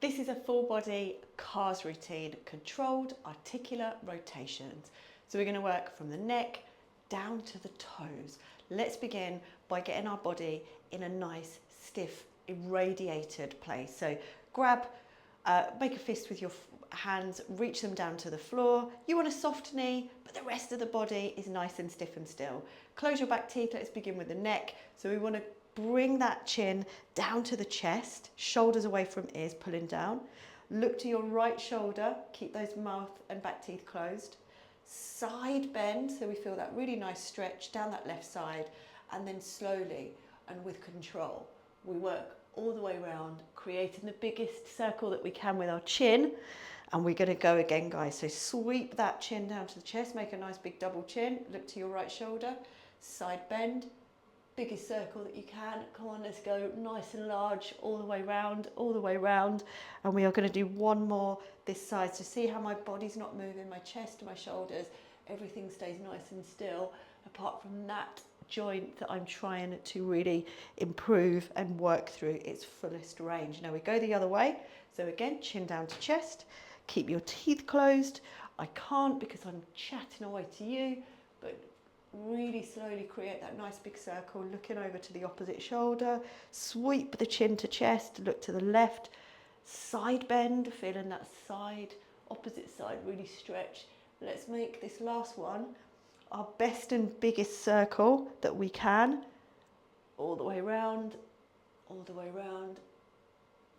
This is a full body CARS routine, controlled articular rotations. So we're going to work from the neck down to the toes. Let's begin by getting our body in a nice, stiff, irradiated place. So grab, make a fist with your hands, reach them down to the floor. You want a soft knee, but the rest of the body is nice and stiff and still. Close your back teeth. Let's begin with the neck. So we want to bring that chin down to the chest, shoulders away from ears, pulling down. Look to your right shoulder, keep those mouth and back teeth closed. Side bend, so we feel that really nice stretch down that left side, and then slowly and with control, we work all the way around, creating the biggest circle that we can with our chin. And we're going to go again, guys. So sweep that chin down to the chest, make a nice big double chin, look to your right shoulder, side bend, biggest circle that you can. Come on, let's go nice and large all the way round, all the way round. And we are going to do one more this side. So see how my body's not moving, my chest, my shoulders, everything stays nice and still, apart from that joint that I'm trying to really improve and work through its fullest range. Now we go the other way. So again, chin down to chest, keep your teeth closed. I can't because I'm chatting away to you, but really slowly create that nice big circle, looking over to the opposite shoulder, sweep the chin to chest, look to the left, side bend, feeling that side, opposite side really stretch. Let's make this last one our best and biggest circle that we can, all the way around, all the way around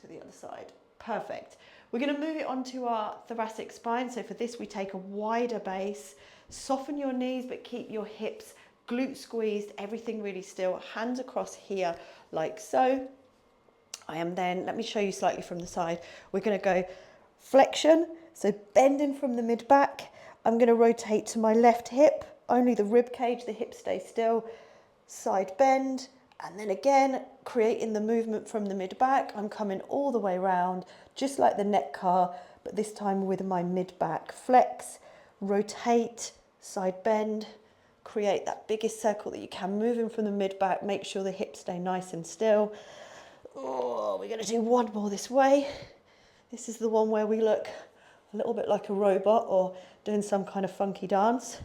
to the other side. Perfect. We're going to move it onto our thoracic spine. So for this, we take a wider base. Soften your knees, but keep your hips glute squeezed, everything really still. Hands across here like so. I am then, let me show you slightly from the side. We're going to go flexion, so bending from the mid back. I'm going to rotate to my left hip, only the rib cage, the hips stay still. Side bend, and then again, creating the movement from the mid back. I'm coming all the way around, just like the neck car, but this time with my mid back. Flex, rotate, side bend, create that biggest circle that you can, moving from the mid back. Make sure the hips stay nice and still. Oh, we're going to do one more this way. This is the one where we look a little bit like a robot or doing some kind of funky dance.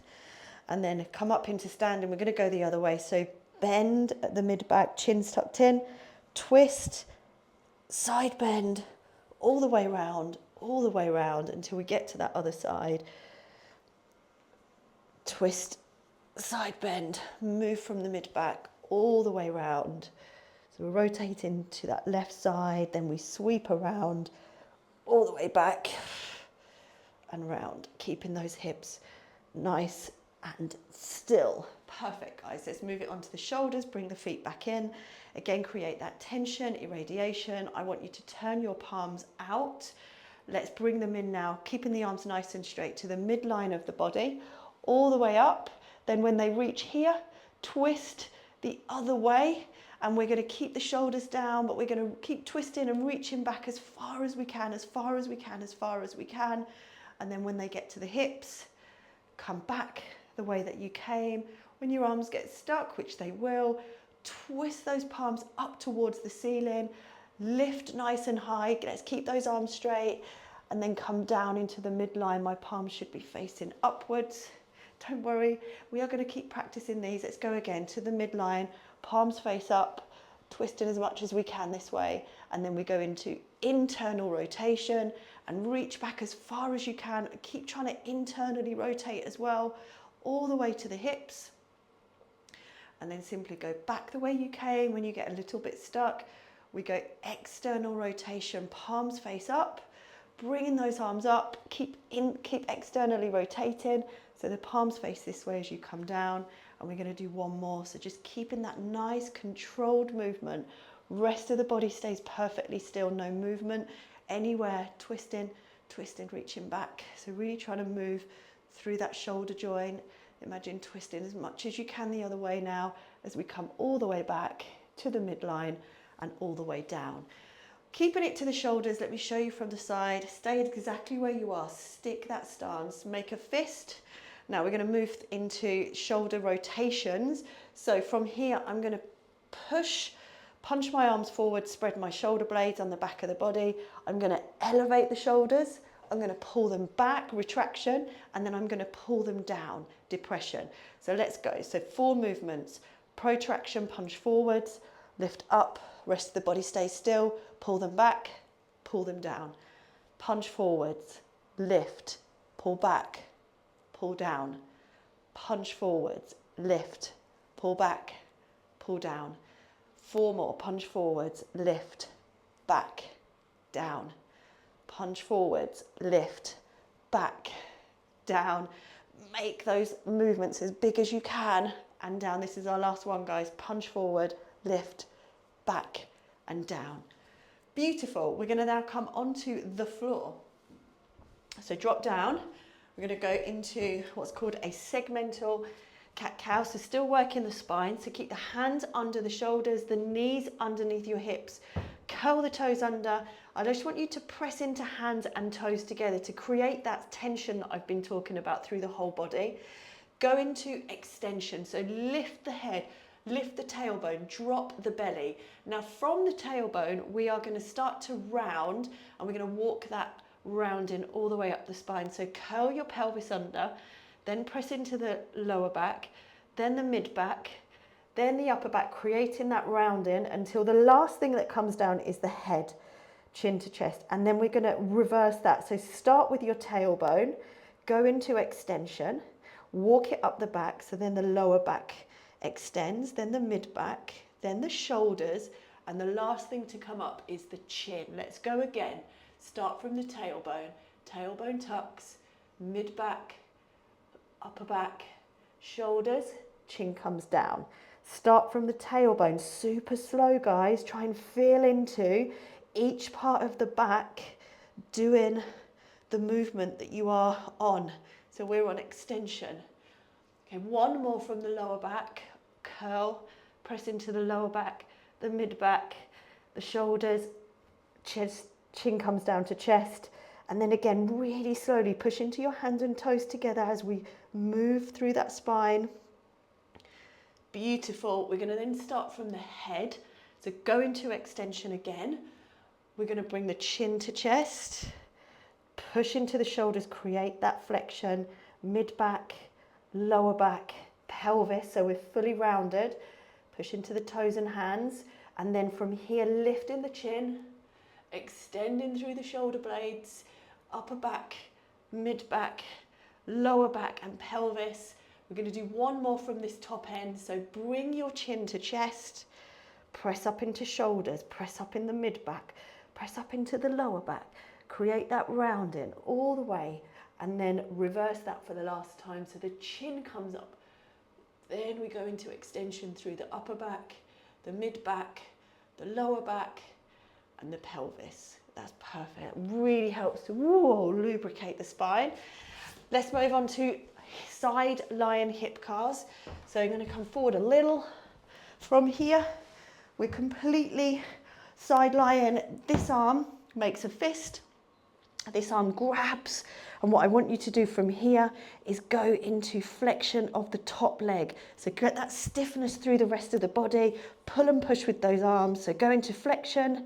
And then come up into standing. We're going to go the other way. So bend at the mid back, chin's tucked in, twist, side bend, all the way around until we get to that other side. Twist, side bend, move from the mid back all the way around. So we're rotating to that left side, then we sweep around all the way back and round, keeping those hips nice and still. Perfect, guys. Let's move it onto the shoulders, bring the feet back in. Again, create that tension, irradiation. I want you to turn your palms out. Let's bring them in now, keeping the arms nice and straight to the midline of the body, all the way up. Then when they reach here, twist the other way. And we're going to keep the shoulders down, but we're going to keep twisting and reaching back as far as we can, as far as we can, as far as we can. And then when they get to the hips, come back the way that you came. When your arms get stuck, which they will, twist those palms up towards the ceiling, lift nice and high. Let's keep those arms straight and then come down into the midline. My palms should be facing upwards. Don't worry, we are going to keep practicing these. Let's go again to the midline, palms face up, twisting as much as we can this way. And then we go into internal rotation and reach back as far as you can. Keep trying to internally rotate as well, all the way to the hips. And then simply go back the way you came. When you get a little bit stuck, we go external rotation, palms face up, bringing those arms up, keep externally rotating. So the palms face this way as you come down, and we're going to do one more. So just keeping that nice controlled movement. Rest of the body stays perfectly still, no movement anywhere, twisting, twisting, reaching back. So really trying to move through that shoulder joint. Imagine twisting as much as you can the other way now as we come all the way back to the midline and all the way down. Keeping it to the shoulders, let me show you from the side. Stay exactly where you are, stick that stance, make a fist. Now we're going to move into shoulder rotations. So from here, I'm going to push Punch my arms forward, spread my shoulder blades on the back of the body. I'm going to elevate the shoulders. I'm going to pull them back, retraction, and then I'm going to pull them down, depression. So let's go. So 4 movements. Protraction, punch forwards, lift up, rest of the body stays still, pull them back, pull them down. Punch forwards, lift, pull back, pull down. Punch forwards, lift, pull back, pull down. 4 more. Punch forwards, lift, back, down. Punch forwards, lift, back, down. Make those movements as big as you can and down. This is our last one, guys. Punch forward, lift, back and down. Beautiful. We're going to now come onto the floor. So drop down. We're going to go into what's called a segmental cat-cow. So still working the spine. So keep the hands under the shoulders, the knees underneath your hips. Curl the toes under. I just want you to press into hands and toes together to create that tension that I've been talking about through the whole body. Go into extension. So lift the head, lift the tailbone, drop the belly. Now from the tailbone, we are going to start to round and we're going to walk that rounding all the way up the spine. So curl your pelvis under, then press into the lower back, then the mid back, then the upper back, creating that rounding until the last thing that comes down is the head, chin to chest. And then we're going to reverse that. So start with your tailbone, go into extension, walk it up the back. So then the lower back extends, then the mid back, then the shoulders, and the last thing to come up is the chin. Let's go again. Start from the tailbone. Tailbone tucks, mid back, upper back, shoulders, chin comes down. Start from the tailbone, super slow, guys. Try and feel into each part of the back doing the movement that you are on. So we're on extension. Okay, 1 more from the lower back. Curl, press into the lower back, the mid back, the shoulders, chest, chin comes down to chest. And then again, really slowly push into your hands and toes together as we move through that spine. Beautiful. We're going to then start from the head. So go into extension again. We're going to bring the chin to chest, push into the shoulders, create that flexion, mid back, lower back, pelvis. So we're fully rounded. Push into the toes and hands. And then from here, lifting the chin, extending through the shoulder blades, upper back, mid back, lower back and pelvis. We're going to do 1 more from this top end. So bring your chin to chest, press up into shoulders, press up in the mid back, press up into the lower back, create that rounding all the way, and then reverse that for the last time. So the chin comes up. Then we go into extension through the upper back, the mid back, the lower back, and the pelvis. That's perfect. It really helps to lubricate the spine. Let's move on to side lion hip cars. So I'm going to come forward a little. From here, we're completely side lion. This arm makes a fist. This arm grabs. And what I want you to do from here is go into flexion of the top leg. So get that stiffness through the rest of the body. Pull and push with those arms. So go into flexion,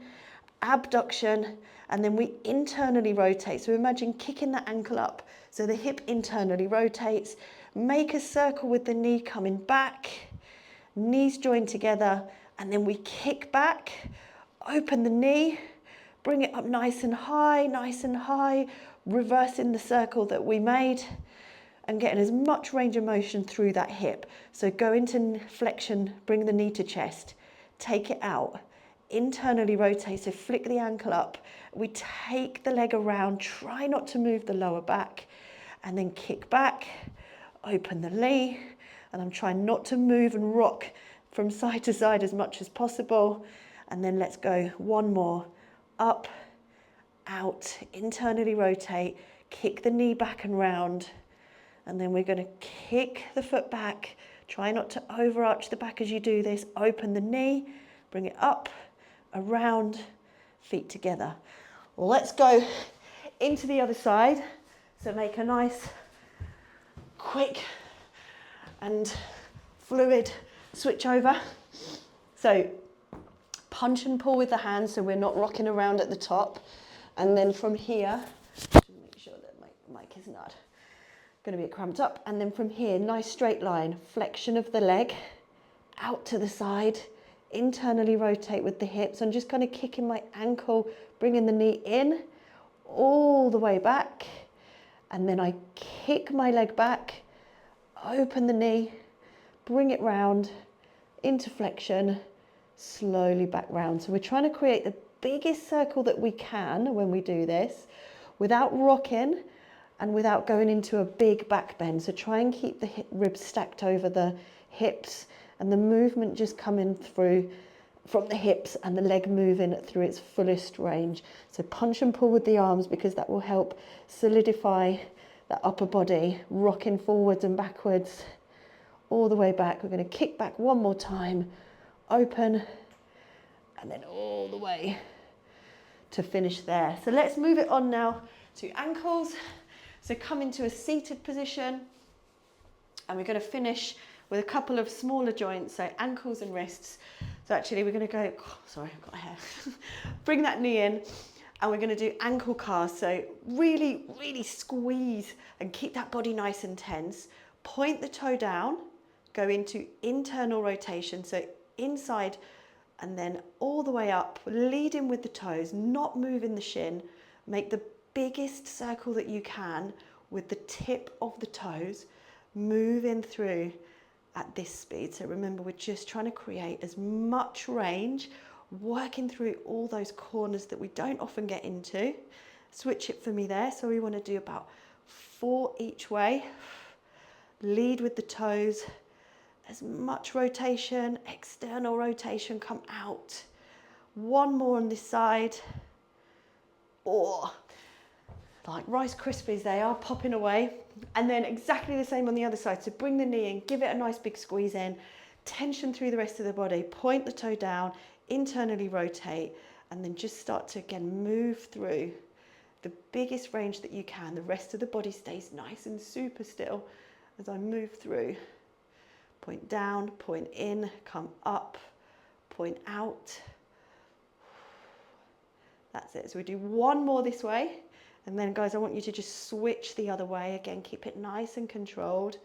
abduction, and then we internally rotate. So imagine kicking the ankle up. So the hip internally rotates. Make a circle with the knee coming back. Knees joined together. And then we kick back, open the knee, bring it up nice and high, reversing the circle that we made and getting as much range of motion through that hip. So go into flexion, bring the knee to chest, take it out, internally rotate, so flick the ankle up. We take the leg around, try not to move the lower back, and then kick back, open the knee, and I'm trying not to move and rock from side to side as much as possible. And then let's go 1 more. Up, out, internally rotate, kick the knee back and round. And then we're going to kick the foot back. Try not to overarch the back as you do this. Open the knee, bring it up, around, feet together. Let's go into the other side. So make a nice, quick and fluid switch over. So punch and pull with the hands so we're not rocking around at the top. And then from here, just make sure that my mic is not going to be cramped up. And then from here, nice straight line, flexion of the leg, out to the side, internally rotate with the hips. I'm just kind of kicking my ankle, bringing the knee in, all the way back. And then I kick my leg back, open the knee, bring it round into flexion, slowly back round. So we're trying to create the biggest circle that we can when we do this without rocking and without going into a big back bend. So try and keep the hip ribs stacked over the hips and the movement just coming through from the hips and the leg moving through its fullest range. So punch and pull with the arms because that will help solidify that upper body, rocking forwards and backwards, all the way back. We're going to kick back one more time, open, and then all the way to finish there. So let's move it on now to ankles. So come into a seated position, and we're going to finish with a couple of smaller joints, so ankles and wrists. So actually we're going to go, sorry, I've got a hair. Bring that knee in, and we're going to do ankle cast. So really, really squeeze and keep that body nice and tense. Point the toe down, go into internal rotation, so inside and then all the way up, leading with the toes, not moving the shin. Make the biggest circle that you can with the tip of the toes, moving through at this speed. So remember, we're just trying to create as much range, working through all those corners that we don't often get into. Switch it for me there. So we want to do about 4 each way. Lead with the toes. As much rotation, external rotation, come out. One more on this side. Or like Rice Krispies, they are popping away. And then exactly the same on the other side. So bring the knee in, give it a nice big squeeze in, tension through the rest of the body, point the toe down, internally rotate, and then just start to again move through the biggest range that you can. The rest of the body stays nice and super still as I move through. Point down, point in, come up, point out. That's it. So we do one more this way. And then guys, I want you to just switch the other way. Again, keep it nice and controlled.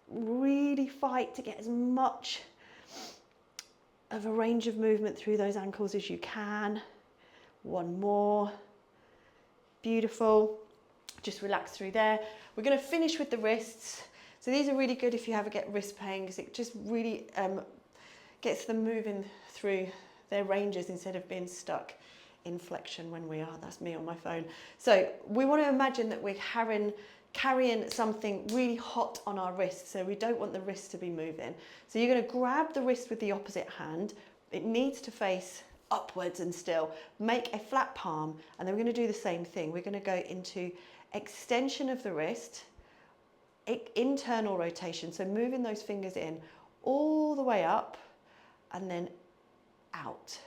Really fight to get as much of a range of movement through those ankles as you can. One more. Beautiful. Just relax through there. We're going to finish with the wrists. So these are really good if you ever get wrist pain, because it just really gets them moving through their ranges instead of being stuck in flexion when we are. That's me on my phone. So we want to imagine that we're carrying something really hot on our wrist. So we don't want the wrist to be moving. So you're going to grab the wrist with the opposite hand. It needs to face upwards and still. Make a flat palm, and then we're going to do the same thing. We're going to go into extension of the wrist, internal rotation, so moving those fingers in all the way up and then out.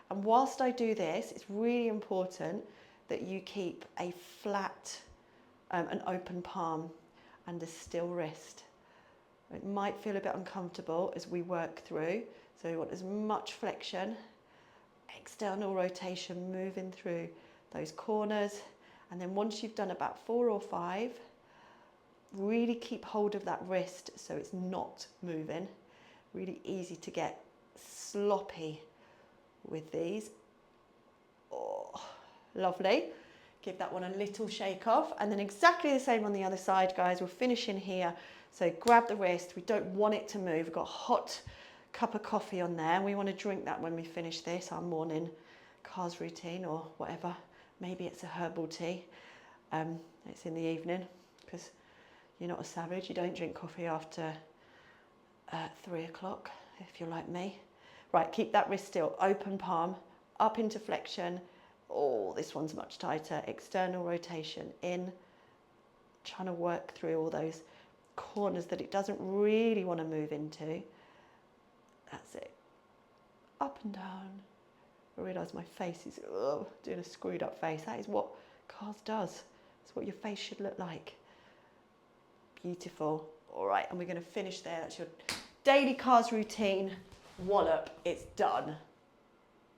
And whilst I do this, it's really important that you keep a flat, an open palm and a still wrist. It might feel a bit uncomfortable as we work through, so we want as much flexion, external rotation, moving through those corners. And then once you've done about 4 or 5, really keep hold of that wrist so it's not moving. Really easy to get sloppy with these. Oh, lovely. Give that one a little shake off, and then exactly the same on the other side, guys. We're finishing here. So grab the wrist. We don't want it to move. We've got a hot cup of coffee on there, and we want to drink that when we finish this, our morning cars routine or whatever. Maybe it's a herbal tea. It's in the evening because you're not a savage. You don't drink coffee after 3 o'clock if you're like me. Right, keep that wrist still. Open palm, up into flexion. Oh, this one's much tighter. External rotation in. Trying to work through all those corners that it doesn't really want to move into. That's it. Up and down. I realise my face is doing a screwed up face. That is what cars does. That's what your face should look like. Beautiful. All right, and we're going to finish there. That's your daily cars routine. Wallop, it's done.